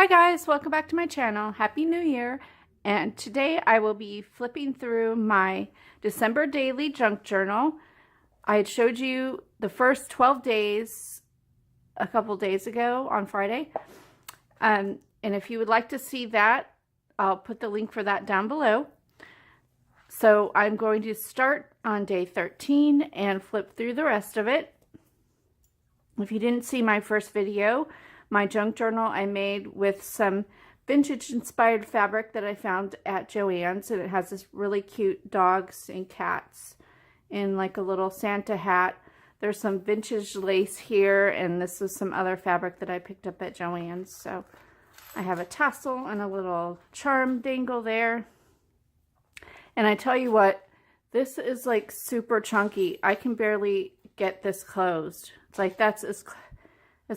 Hi guys, welcome back to my channel. Happy New Year. And today I will be flipping through my December daily junk journal. I had showed you the first 12 days a couple days ago on Friday. And if you would like to see that, I'll put the link for that down below. So I'm going to start on day 13 and flip through the rest of it. If you didn't see my first video, my junk journal I made with some vintage inspired fabric that I found at Joann's, and it has this really cute dogs and cats in like a little Santa hat. There's some vintage lace here, and this is some other fabric that I picked up at Joann's. So I have a tassel and a little charm dangle there. And I tell you what, this is like super chunky. I can barely get this closed. It's like that's as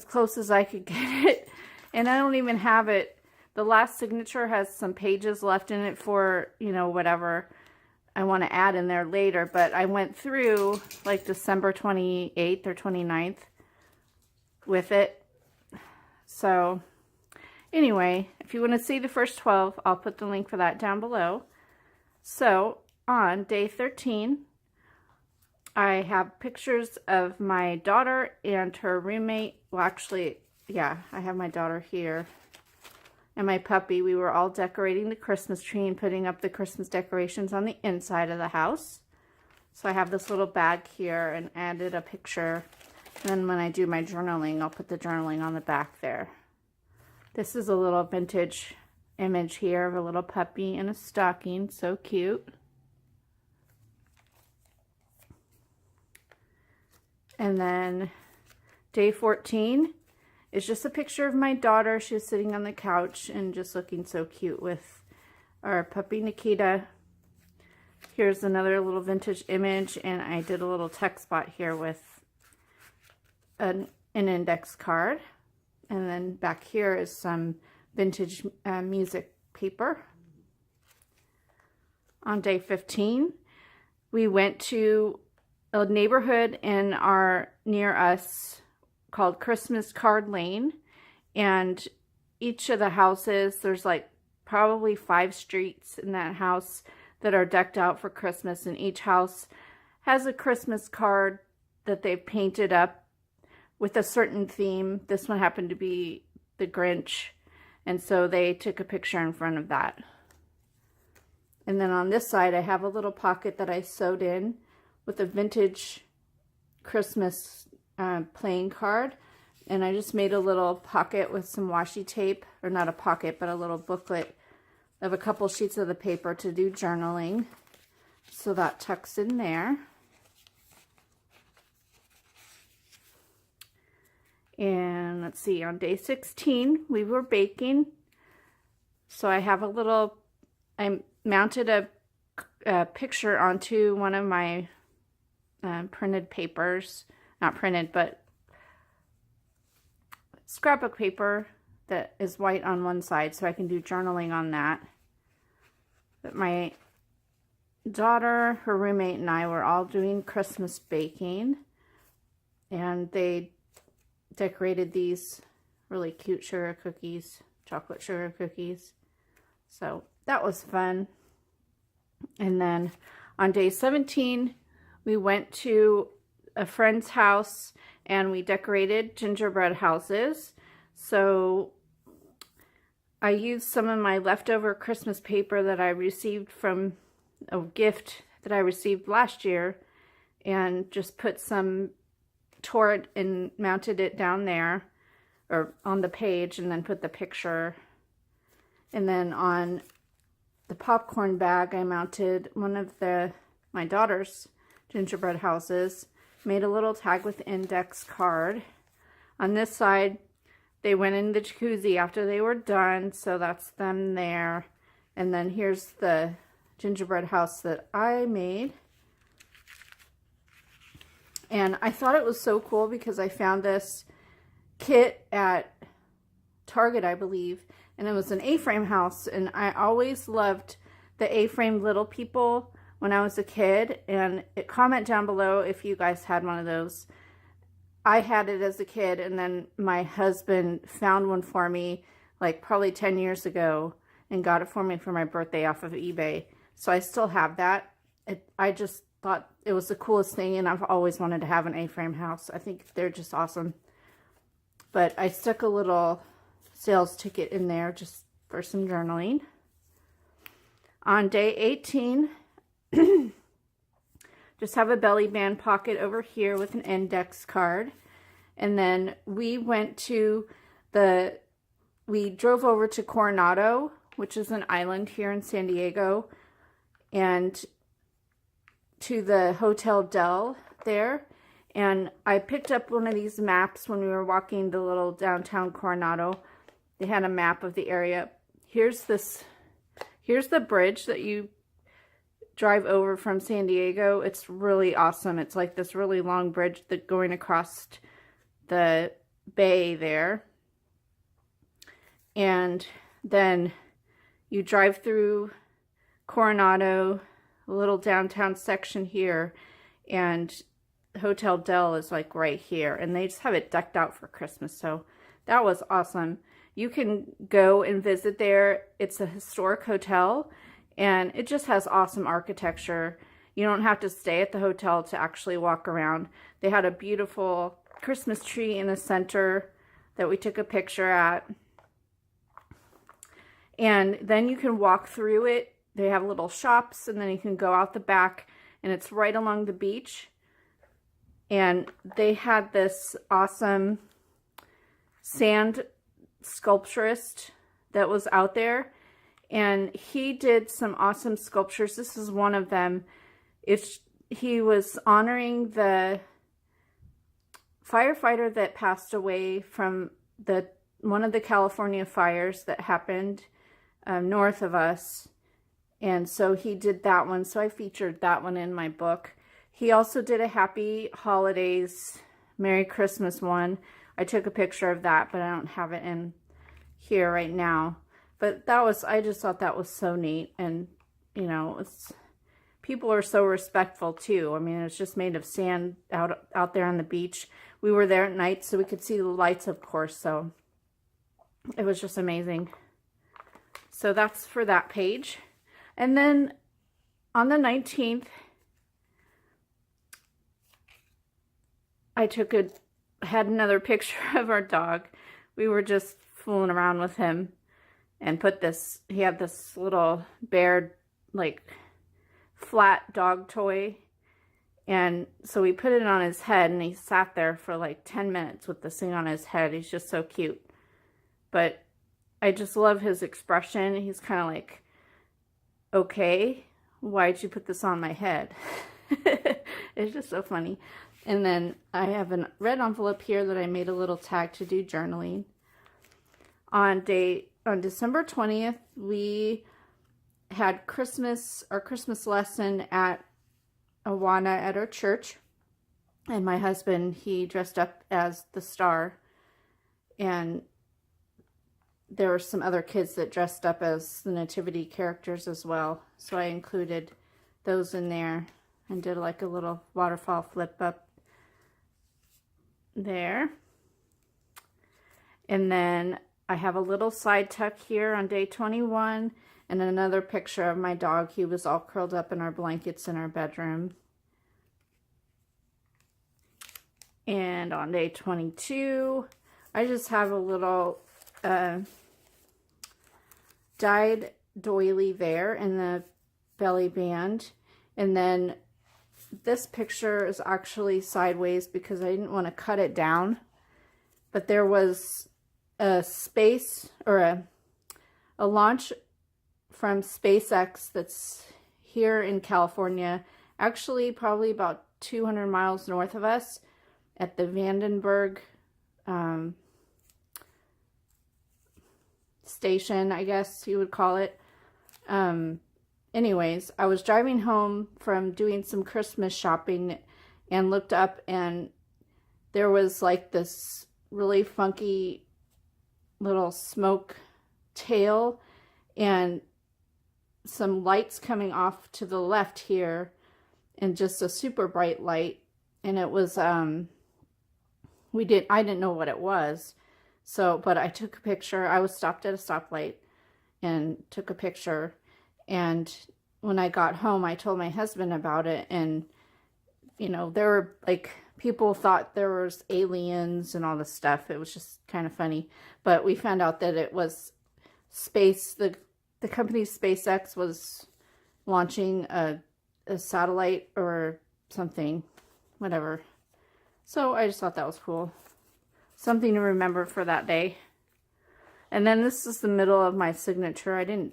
close as I could get it. And I don't even have it. The last signature has some pages left in it for, you know, whatever I want to add in there later. But I went through like December 28th or 29th with it. So anyway, if you want to see the first 12, I'll put the link for that down below. So on day 13, I have pictures of my daughter and her roommate. Well, actually, yeah, I have my daughter here and my puppy. We were all decorating the Christmas tree and putting up the Christmas decorations on the inside of the house. So I have this little bag here and added a picture. And then when I do my journaling, I'll put the journaling on the back there. This is a little vintage image here of a little puppy in a stocking. So cute. And then day 14 is just a picture of my daughter. She's sitting on the couch and just looking so cute with our puppy Nikita. Here's another little vintage image, and I did a little text spot here with an index card. And then back here is some vintage music paper. On day 15, we went to a neighborhood near us called Christmas Card Lane, and each of the houses, there's like probably 5 streets in that house that are decked out for Christmas, and each house has a Christmas card that they've painted up with a certain theme. This one happened to be the Grinch, and so they took a picture in front of that. And then on this side, I have a little pocket that I sewed in with a vintage Christmas playing card. And I just made a little pocket with some washi tape, or not a pocket, but a little booklet of a couple sheets of the paper to do journaling. So that tucks in there. And let's see, on day 16, we were baking. So I have I mounted a picture onto one of my printed papers, not printed, but scrapbook paper that is white on one side, so I can do journaling on that. But my daughter, her roommate, and I were all doing Christmas baking, and they decorated these really cute sugar cookies, chocolate sugar cookies. So that was fun. And then on day 17, we went to a friend's house and we decorated gingerbread houses. So I used some of my leftover Christmas paper that I received from a gift that I received last year, and just tore it and mounted it down there, or on the page, and then put the picture. And then on the popcorn bag, I mounted one of my daughter's gingerbread houses, made a little tag with index card. On this side, they went in the jacuzzi after they were done, so that's them there. And then here's the gingerbread house that I made. And I thought it was so cool because I found this kit at Target, I believe, and it was an A-frame house, and I always loved the A-frame little people when I was a kid. And comment down below if you guys had one of those. I had it as a kid, and then my husband found one for me like probably 10 years ago and got it for me for my birthday off of eBay. So I still have that. I just thought it was the coolest thing, and I've always wanted to have an A-frame house. I think they're just awesome. But I stuck a little sales ticket in there just for some journaling. On day 18, just have a belly band pocket over here with an index card. And then we drove over to Coronado, which is an island here in San Diego, and to the Hotel Del there. And I picked up one of these maps when we were walking the little downtown Coronado. They had a map of the area. Here's the bridge that you drive over from San Diego. It's really awesome. It's like this really long bridge that going across the bay there. And then you drive through Coronado, a little downtown section here, and Hotel Del is like right here, and they just have it decked out for Christmas. So that was awesome. You can go and visit there. It's a historic hotel, and it just has awesome architecture. You don't have to stay at the hotel to actually walk around. They had a beautiful Christmas tree in the center that we took a picture at. And then you can walk through it. They have little shops, and then you can go out the back, and it's right along the beach. And they had this awesome sand sculpturist that was out there, and he did some awesome sculptures. This is one of them. He was honoring the firefighter that passed away from one of the California fires that happened north of us. And so he did that one. So I featured that one in my book. He also did a Happy Holidays, Merry Christmas one. I took a picture of that, but I don't have it in here right now. But I just thought that was so neat. And, you know, people are so respectful too. I mean, it's just made of sand out there on the beach. We were there at night, so we could see the lights, of course. So it was just amazing. So that's for that page. And then on the 19th, I had another picture of our dog. We were just fooling around with him and he had this little bear, like, flat dog toy. And so we put it on his head, and he sat there for like 10 minutes with this thing on his head. He's just so cute. But I just love his expression. He's kind of like, okay, why'd you put this on my head? It's just so funny. And then I have a red envelope here that I made a little tag to do journaling. On December 20th, we had our Christmas lesson at Awana at our church. And my husband, he dressed up as the star. And there were some other kids that dressed up as the nativity characters as well. So I included those in there and did like a little waterfall flip up there. And then I have a little side tuck here on day 21 and another picture of my dog. He was all curled up in our blankets in our bedroom. And on day 22, I just have a little dyed doily there in the belly band. And then this picture is actually sideways because I didn't want to cut it down. But there was a space or a launch from SpaceX that's here in California, actually probably about 200 miles north of us at the Vandenberg station, I guess you would call it. Anyways, I was driving home from doing some Christmas shopping and looked up, and there was like this really funky little smoke tail and some lights coming off to the left here, and just a super bright light. And it was I didn't know what it was, So, but I took a picture. I was stopped at a stoplight and took a picture. And when I got home, I told my husband about it. And, you know, there were like, people thought there was aliens and all this stuff. It was just kind of funny. But we found out that it was space. The company SpaceX was launching a satellite or something, whatever. So I just thought that was cool. Something to remember for that day. And then this is the middle of my signature.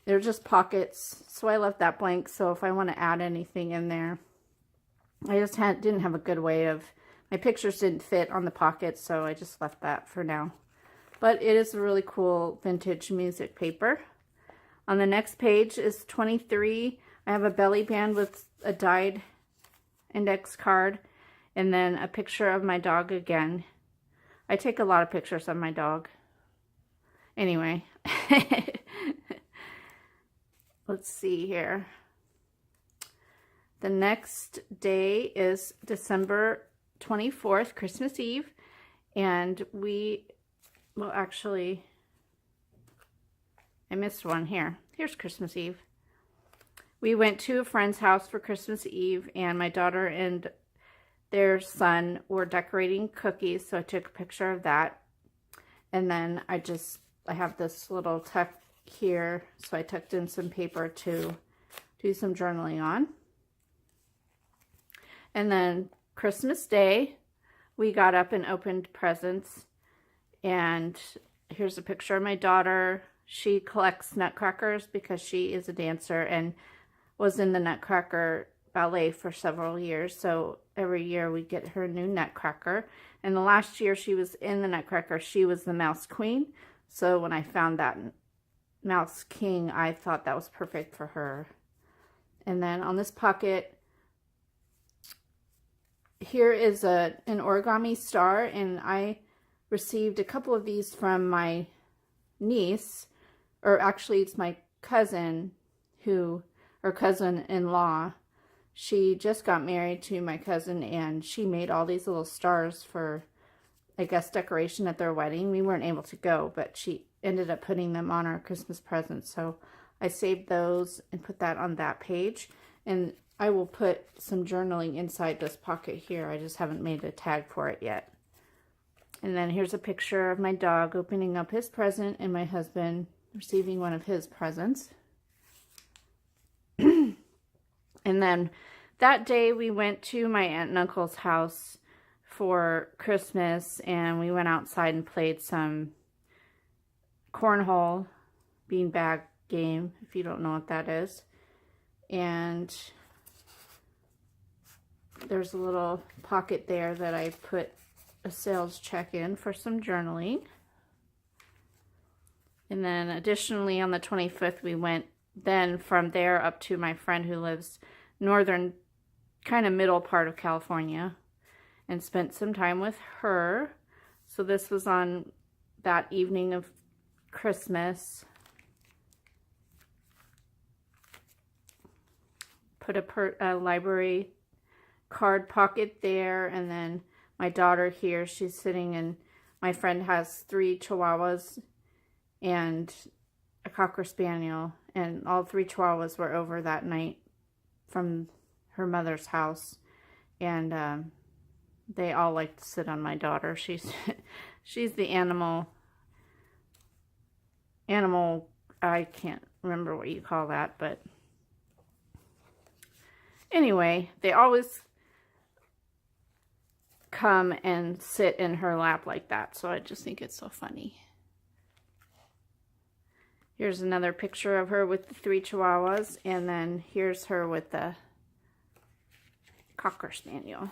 They're just pockets, so I left that blank. So if I want to add anything in there, I just didn't have a good way of, my pictures didn't fit on the pockets, so I just left that for now. But it is a really cool vintage music paper. On the next page is 23. I have a belly band with a dyed index card, and then a picture of my dog again. I take a lot of pictures of my dog. Anyway, let's see here. The next day is December 24th, Christmas Eve, and well, actually, I missed one here. Here's Christmas Eve. We went to a friend's house for Christmas Eve, and my daughter and their son were decorating cookies, so I took a picture of that. And then I have this little tuck here, so I tucked in some paper to do some journaling on. And then Christmas Day, we got up and opened presents. And here's a picture of my daughter. She collects nutcrackers because she is a dancer and was in the Nutcracker ballet for several years. So every year we get her a new nutcracker. And the last year she was in the Nutcracker, she was the Mouse Queen. So when I found that Mouse King, I thought that was perfect for her. And then on this pocket, here is an origami star, and I received a couple of these from my niece, or actually it's my cousin, or cousin-in-law. She just got married to my cousin, and she made all these little stars for, I guess, decoration at their wedding. We weren't able to go, but she ended up putting them on our Christmas present. So I saved those and put that on that page. And I will put some journaling inside this pocket here. I just haven't made a tag for it yet. And then here's a picture of my dog opening up his present and my husband receiving one of his presents. And then that day we went to my aunt and uncle's house for Christmas, and we went outside and played some cornhole beanbag game, if you don't know what that is. And there's a little pocket there that I put a sales check in for some journaling. And then additionally on the 25th, we went then from there up to my friend who lives northern, kind of middle part of California, and spent some time with her. So this was on that evening of Christmas. Put a library card pocket there, and then my daughter here, she's sitting, and my friend has 3 Chihuahuas and a Cocker Spaniel, and all 3 Chihuahuas were over that night from her mother's house, and they all like to sit on my daughter. She's the animal, I can't remember what you call that, but anyway, they always come and sit in her lap like that, so I just think it's so funny. Here's another picture of her with the 3 Chihuahuas, and then here's her with the Cocker Spaniel.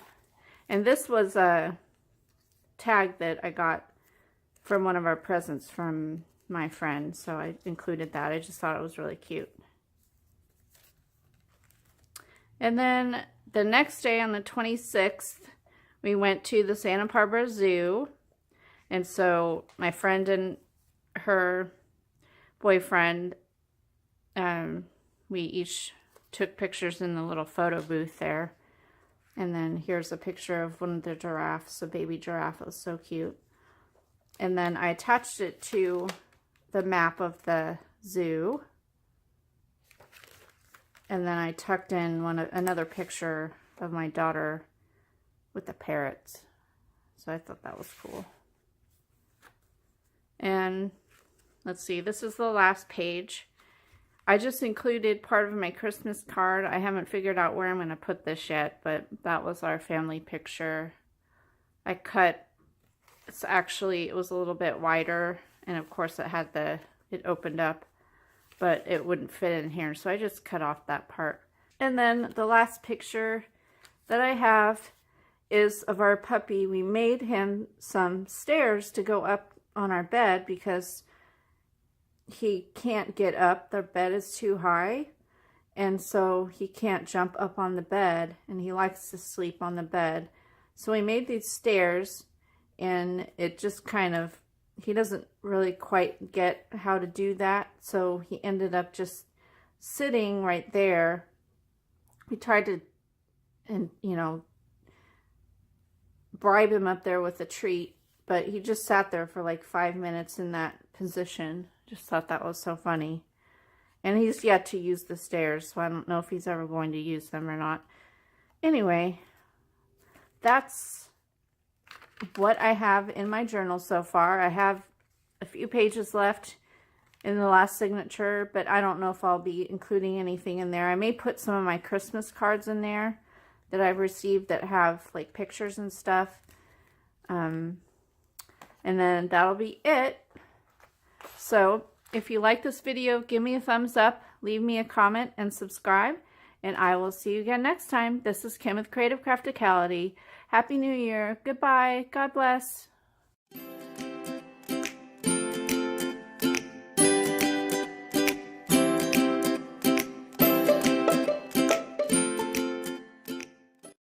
And this was a tag that I got from one of our presents from my friend, so I included that. I just thought it was really cute. And then the next day, on the 26th, we went to the Santa Barbara Zoo. And so my friend and her boyfriend, we each took pictures in the little photo booth there. And then here's a picture of one of the giraffes, a baby giraffe. It was so cute. And then I attached it to the map of the zoo. And then I tucked in another picture of my daughter with the parrots. So I thought that was cool. And let's see, this is the last page. I just included part of my Christmas card. I haven't figured out where I'm going to put this yet, but that was our family picture. I cut, it was a little bit wider, and of course it opened up, but it wouldn't fit in here, so I just cut off that part. And then the last picture that I have is of our puppy. We made him some stairs to go up on our bed because he can't get up. The bed is too high, and so he can't jump up on the bed, and he likes to sleep on the bed. So we made these stairs, and it just kind of, he doesn't really quite get how to do that, so he ended up just sitting right there. We tried to, bribe him up there with a treat, but he just sat there for like 5 minutes in that position. Just thought that was so funny. And he's yet to use the stairs, so I don't know if he's ever going to use them or not. Anyway, that's what I have in my journal so far. I have a few pages left in the last signature, but I don't know if I'll be including anything in there. I may put some of my Christmas cards in there that I've received that have like pictures and stuff. And then that'll be it. So if you like this video, give me a thumbs up, leave me a comment, and subscribe. And I will see you again next time. This is Kim with Creative Crafticality. Happy New Year. Goodbye. God bless.